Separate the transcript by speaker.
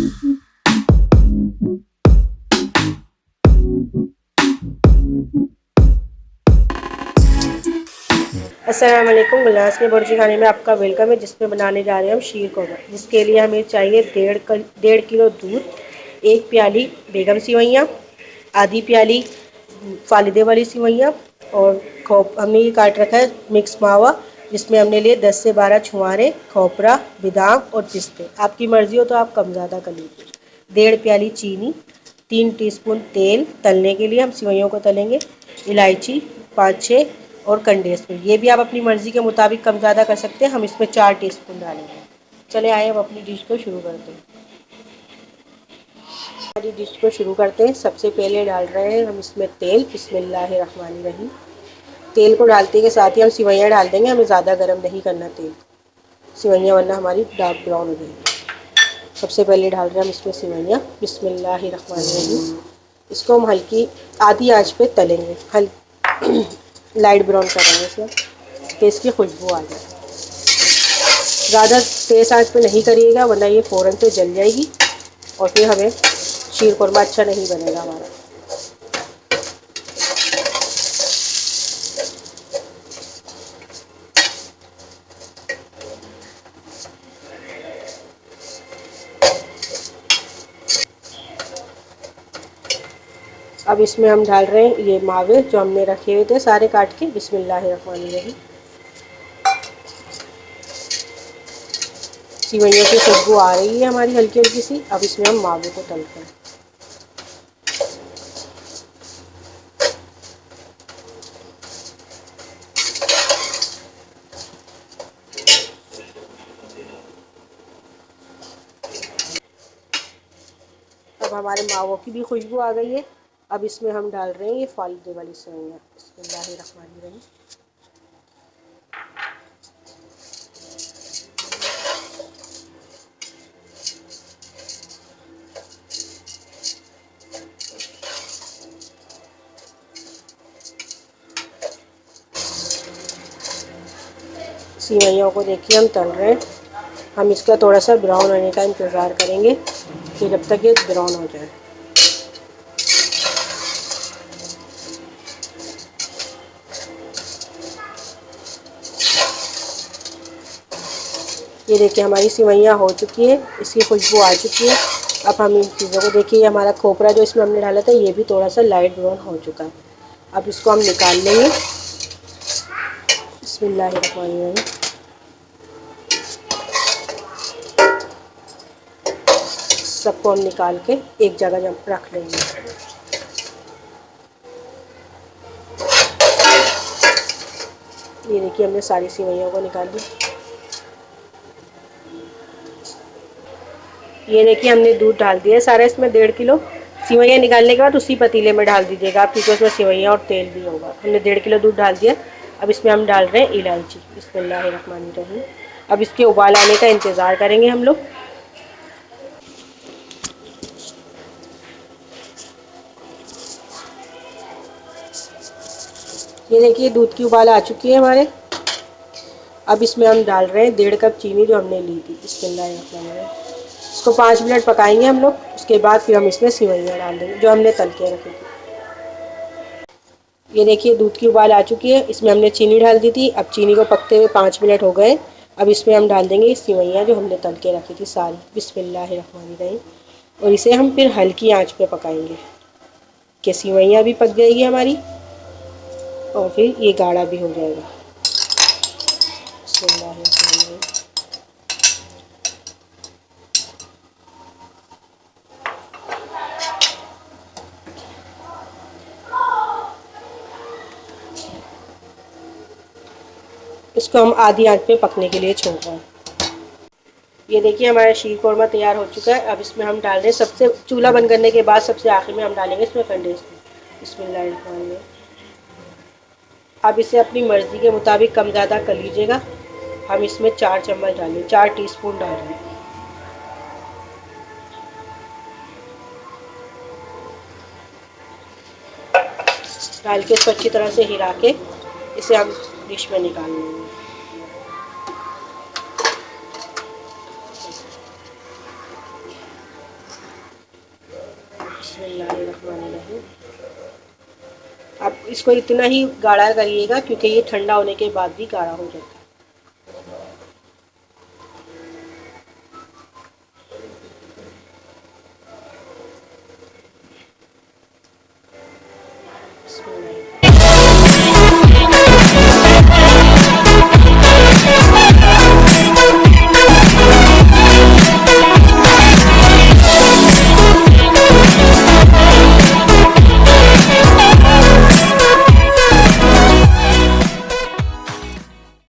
Speaker 1: अस्सलाम वालेकुम। गुलनाज़ के बुर्जी खाने में आपका वेलकम है, जिसमें बनाने जा रहे हैं हम शीर कौरमा। जिसके लिए हमें चाहिए 1.5 किलो दूध, 1 प्याली बेगम सिवैयाँ, आधी प्याली फालिदे वाली सिवैयाँ और हमने ये काट रखा है मिक्स मावा, जिसमें हमने लिए 10 से 12 छुहारे, खोपरा, बादाम और पिस्ते। आपकी मर्ज़ी हो तो आप कम ज़्यादा कर लीजिए। 1.5 प्याली चीनी, 3 टीस्पून तेल तलने के लिए हम सिवैयों को तलेंगे, इलायची 5-6 और कंडेंस मिल्क। ये भी आप अपनी मर्ज़ी के मुताबिक कम ज़्यादा कर सकते हैं। हम इसमें 4 टीस्पून डालेंगे। चले आए हम अपनी डिश को शुरू करते हैं। हमारी डिश को शुरू करते हैं। सबसे पहले डाल रहे हैं हम इसमें तेल। बिस्मिल्लाहिर्रहमानिर्रहीम। तेल को डालते के साथ ही हम सिवैयाँ डाल देंगे। हमें ज़्यादा गर्म नहीं करना तेल, सिवैयाँ वरना हमारी डार्क ब्राउन हो जाएगी। सबसे पहले डाल रहे हैं हम इसमें सिवैयाँ। बिस्मिल्लाहिर्रहमानिर्रहीम। इसको हम हल्की आधी आंच पे तलेंगे, लाइट ब्राउन करेंगे इसे, तो इसकी खुशबू आ जाए। ज़्यादा तेज़ आंच पे नहीं करिएगा वरना ये फ़ौरन से जल जाएगी और फिर हमें शीर कौरमा अच्छा नहीं बनेगा हमारा। अब इसमें हम डाल रहे हैं ये मावे जो हमने रखे हुए थे सारे काट के। बिस्मिल्लाहिर्रहमानिर्रहीम। सिवैयों की खुशबू आ रही है हमारी हल्की हल्की सी। अब इसमें हम मावे को तलते हैं। अब हमारे मावों की भी खुशबू आ गई है। अब इसमें हम डाल रहे हैं ये फालूदे वाली सेवइयाँ। बिस्मिल्लाहिर्रहमानिर्रहीम। सेवइयों को देखिए हम तल रहे हैं। हम इसका थोड़ा सा ब्राउन होने का इंतज़ार करेंगे कि जब तक ये ब्राउन हो जाए। ये देखिए हमारी सेवइयाँ हो चुकी है, इसकी खुशबू आ चुकी है। अब हम इन चीज़ों को देखिए, हमारा खोपरा जो इसमें हमने डाला था ये भी थोड़ा सा लाइट ब्राउन हो चुका है। अब इसको हम निकाल लेंगे। बिस्मिल्लाहिर्रहमानिर्रहीम। सबको हम निकाल के एक जगह रख लेंगे। ये देखिए हमने सारी सेवइयों को निकाल ली। ये देखिए हमने दूध डाल दिया है सारा इसमें 1.5 किलो। सेवइयाँ निकालने के बाद उसी पतीले में डाल दीजिएगा आप, क्योंकि उसमें सेवइयाँ और तेल भी होगा। हमने 1.5 किलो दूध डाल दिया। अब इसमें हम डाल रहे हैं इलायची। बिस्मिल्लाहिर्रहमानिर्रहीम। अब इसके उबाल आने का इंतज़ार करेंगे हम लोग। ये देखिए दूध की उबाल आ चुकी है हमारे। अब इसमें हम डाल रहे हैं 1.5 कप चीनी जो हमने ली थी। बिस्मिल्लाहिर्रहमानिर्रहीम। इसको 5 मिनट पकाएंगे हम लोग। उसके बाद फिर हम इसमें सेवइयाँ डाल देंगे जो हमने तल के रखी थी। ये देखिए दूध की उबाल आ चुकी है। इसमें हमने चीनी डाल दी थी। अब चीनी को पकते हुए 5 मिनट हो गए। अब इसमें हम डाल देंगे सेवइयाँ जो हमने तल के रखी थी सारी। बिस्मिल्लाहिर्रहमानिर्रहीम। और इसे हम फिर हल्की आंच पे पकाएंगे कि सेवइयाँ भी पक जाएगी हमारी और फिर ये गाढ़ा भी हो जाएगा। बिस्मिल्लाहिर्रहमानिर्रहीम। इसको हम आधी आंच पे पकने के लिए छोड़ रहे हैं। ये देखिए हमारा शीर कौरमा तैयार हो चुका है। अब इसमें हम डाल रहे हैं, सबसे चूल्हा बंद करने के बाद सबसे आखिर में हम डालेंगे इसमें कंडेंस मिल्क। बिस्मिल्लाहिर्रहमानिर्रहीम। आप इसे अपनी मर्ज़ी के मुताबिक कम ज़्यादा कर लीजिएगा। हम इसमें 4 चम्मच डालें, 4 टीस्पून डाल रहे हैं। डाल के इसको अच्छी तरह से हिला के इसे हम डिश में निकाल लेंगे। बिस्मिल्लाहिर्रहमानिर्रहीम। आप इसको इतना ही गाढ़ा करिएगा क्योंकि ये ठंडा होने के बाद भी गाढ़ा हो जाता है। बिस्मिल्लाह।